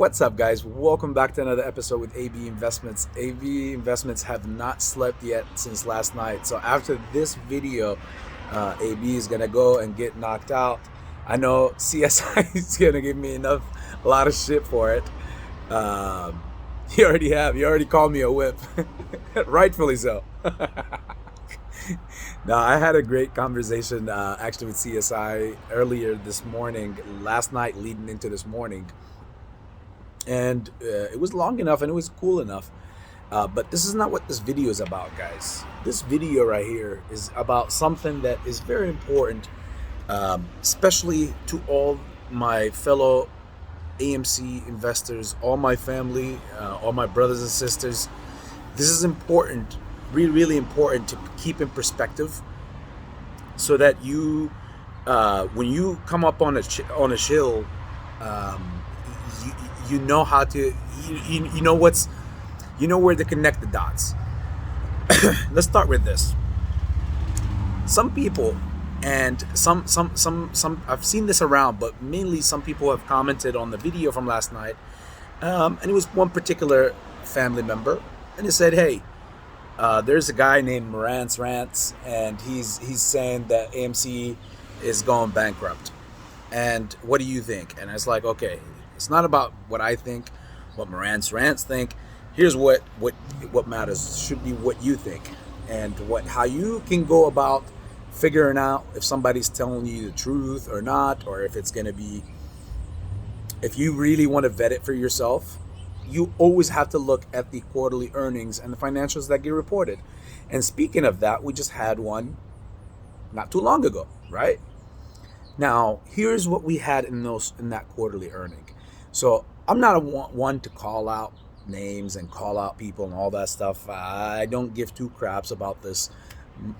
What's up, guys? Welcome back to another episode with AB Investments. AB Investments have not slept yet since last night. So after this video, AB is gonna go and get knocked out. I know CSI is gonna give me a lot of shit for it. Um, you already have. You already called me a whip, rightfully so. Now, I had a great conversation actually with CSI earlier this morning, last night leading into this morning. And it was long enough and it was cool enough. But this is not what this video is about, guys. This video right here is about something that is very important, especially to all my fellow AMC investors, all my family, all my brothers and sisters. This is important, really, really important to keep in perspective, so that you, when you come up on a shill, you, you know how to you know where to connect the dots. Let's start with this. Some people, and some I've seen this around, but mainly some people have commented on the video from last night, and it was one particular family member, and he said, hey, there's a guy named Marantz Rants, and he's saying that AMC is going bankrupt, and what do you think? And it's like, okay, it's not about what I think, what Marantz Rants think. Here's what matters. Should be what you think, and how you can go about figuring out if somebody's telling you the truth or not, or if it's gonna be. If you really want to vet it for yourself, you always have to look at the quarterly earnings and the financials that get reported. And speaking of that, we just had one not too long ago, right? Now, here's what we had in that quarterly earning. So I'm not one to call out names and call out people and all that stuff. I don't give two craps about this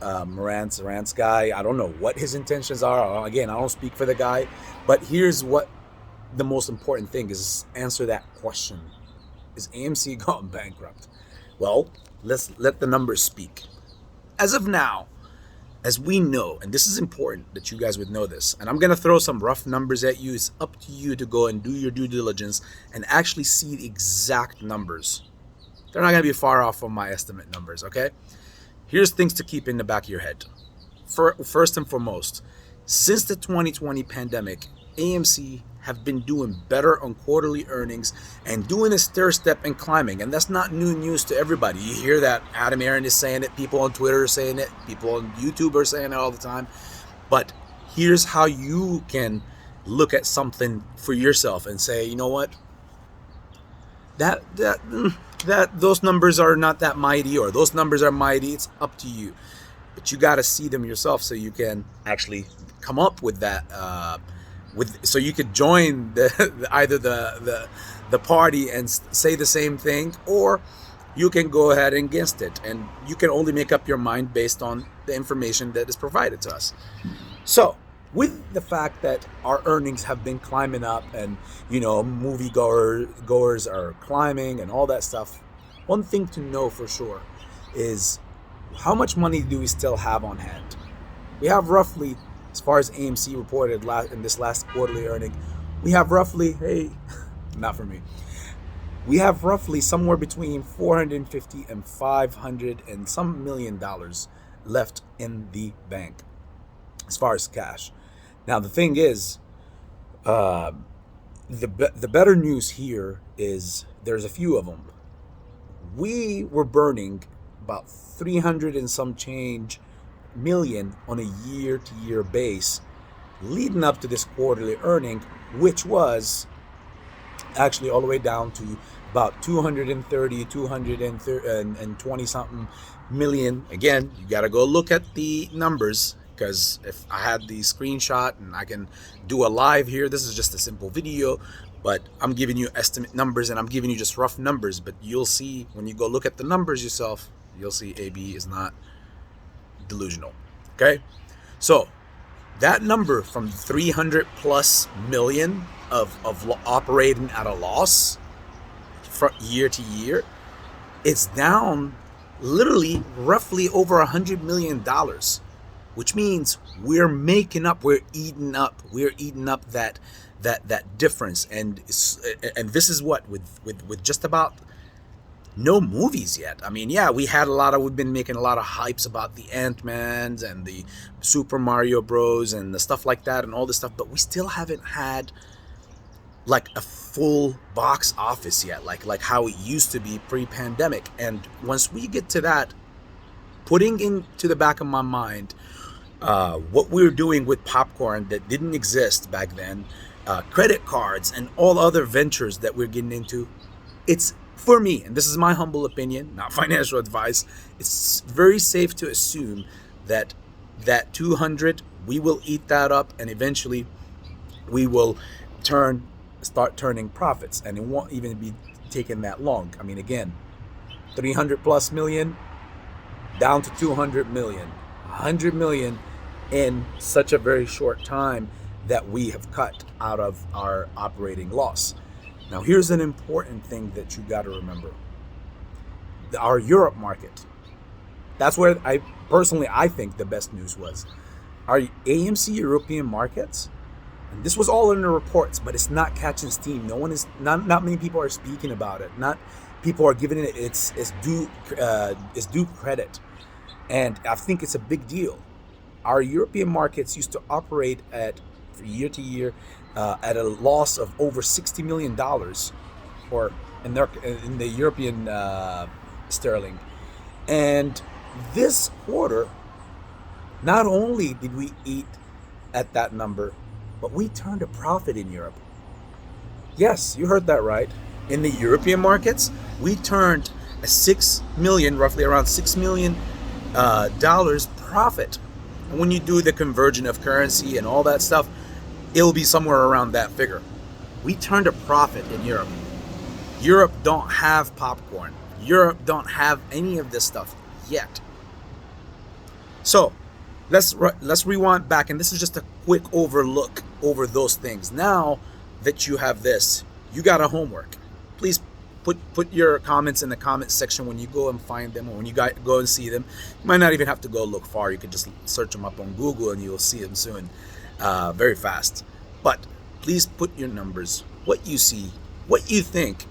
Marantz guy. I don't know what his intentions are. Again, I don't speak for the guy. But here's what the most important thing is: answer that question. Is AMC going bankrupt? Well, let's let the numbers speak. As of now, as we know, and this is important that you guys would know this, and I'm going to throw some rough numbers at you. It's up to you to go and do your due diligence and actually see the exact numbers. They're not going to be far off from my estimate numbers, okay? Here's things to keep in the back of your head. First and foremost, since the 2020 pandemic, AMC have been doing better on quarterly earnings and doing a stair step and climbing. And that's not new news to everybody. You hear that Adam Aaron is saying it, people on Twitter are saying it, people on YouTube are saying it all the time. But here's how you can look at something for yourself and say, you know what? That those numbers are not that mighty, or those numbers are mighty. It's up to you. But you got to see them yourself so you can actually come up with that so you could join either the party and say the same thing, or you can go ahead and against it, and you can only make up your mind based on the information that is provided to us. So with the fact that our earnings have been climbing up, and moviegoers are climbing and all that stuff, one thing to know for sure is how much money do we still have on hand. We have roughly, as far as AMC reported in this last quarterly earning, we have roughly, not for me, we have roughly somewhere between 450 and 500 and some million dollars left in the bank as far as cash. Now, the thing is, the better news here is there's a few of them. We were burning about 300 and some change million on a year-to-year base leading up to this quarterly earning, which was actually all the way down to about 220 something million. Again, you got to go look at the numbers, because if I had the screenshot and I can do a live here, this is just a simple video, but I'm giving you estimate numbers and I'm giving you just rough numbers. But you'll see when you go look at the numbers yourself, you'll see AB is not delusional. Okay, so that number from 300 plus million of operating at a loss from year to year, it's down literally roughly over $100 million which means we're eating up that difference. And this is what with just about no movies yet. I mean, yeah, we've been making a lot of hypes about the Ant-Mans and the Super Mario Bros and the stuff like that and all this stuff, but we still haven't had like a full box office yet, like how it used to be pre-pandemic. And once we get to that, putting into the back of my mind what we were doing with popcorn that didn't exist back then, credit cards and all other ventures that we're getting into, it's, for me, and this is my humble opinion, not financial advice, it's very safe to assume that that 200, we will eat that up, and eventually we will start turning profits, and it won't even be taking that long. I mean, again, 300 plus million down to 200 million, 100 million in such a very short time that we have cut out of our operating loss. Now, here's an important thing that you got to remember. Our Europe market, that's where I think the best news was. Our AMC European markets, and this was all in the reports, but it's not catching steam. Not many people are speaking about it. Not people are giving it its due credit. And I think it's a big deal. Our European markets used to operate at, year to year, at a loss of over $60 million, or in the European sterling. And this quarter, not only did we eat at that number, but we turned a profit in Europe. Yes, you heard that right. In the European markets, we turned a roughly around $6 million dollars profit. And when you do the conversion of currency and all that stuff, it'll be somewhere around that figure. We turned a profit in Europe. Europe don't have popcorn. Europe don't have any of this stuff yet. So let's rewind back, and this is just a quick overlook over those things. Now that you have this, you got a homework. Please put your comments in the comment section when you go and find them, or when you go and see them. You might not even have to go look far. You can just search them up on Google and you'll see them soon, very fast. But please put your numbers, what you see, what you think.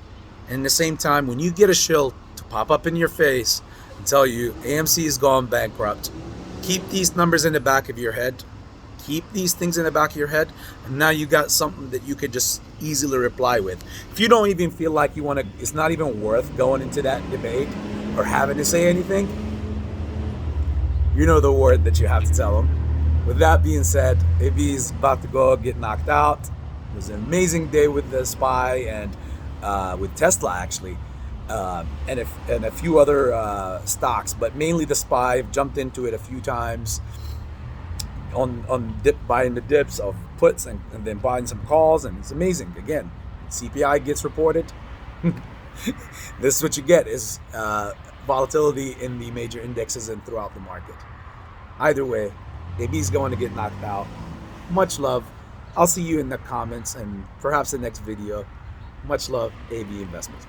And at the same time, when you get a shill to pop up in your face and tell you AMC has gone bankrupt, keep these numbers in the back of your head. Keep these things in the back of your head, and now you got something that you could just easily reply with. If you don't even feel like you want to, it's not even worth going into that debate or having to say anything, you know the word that you have to tell them. With that being said, AB's about to go get knocked out. It was an amazing day with the SPY and with Tesla, actually, and a few other stocks, but mainly the SPY. I've jumped into it a few times buying the dips of puts and then buying some calls, and it's amazing. Again, CPI gets reported. This is what you get, is volatility in the major indexes and throughout the market. Either way, AB's going to get knocked out. Much love. I'll see you in the comments and perhaps the next video. Much love, AB Investments.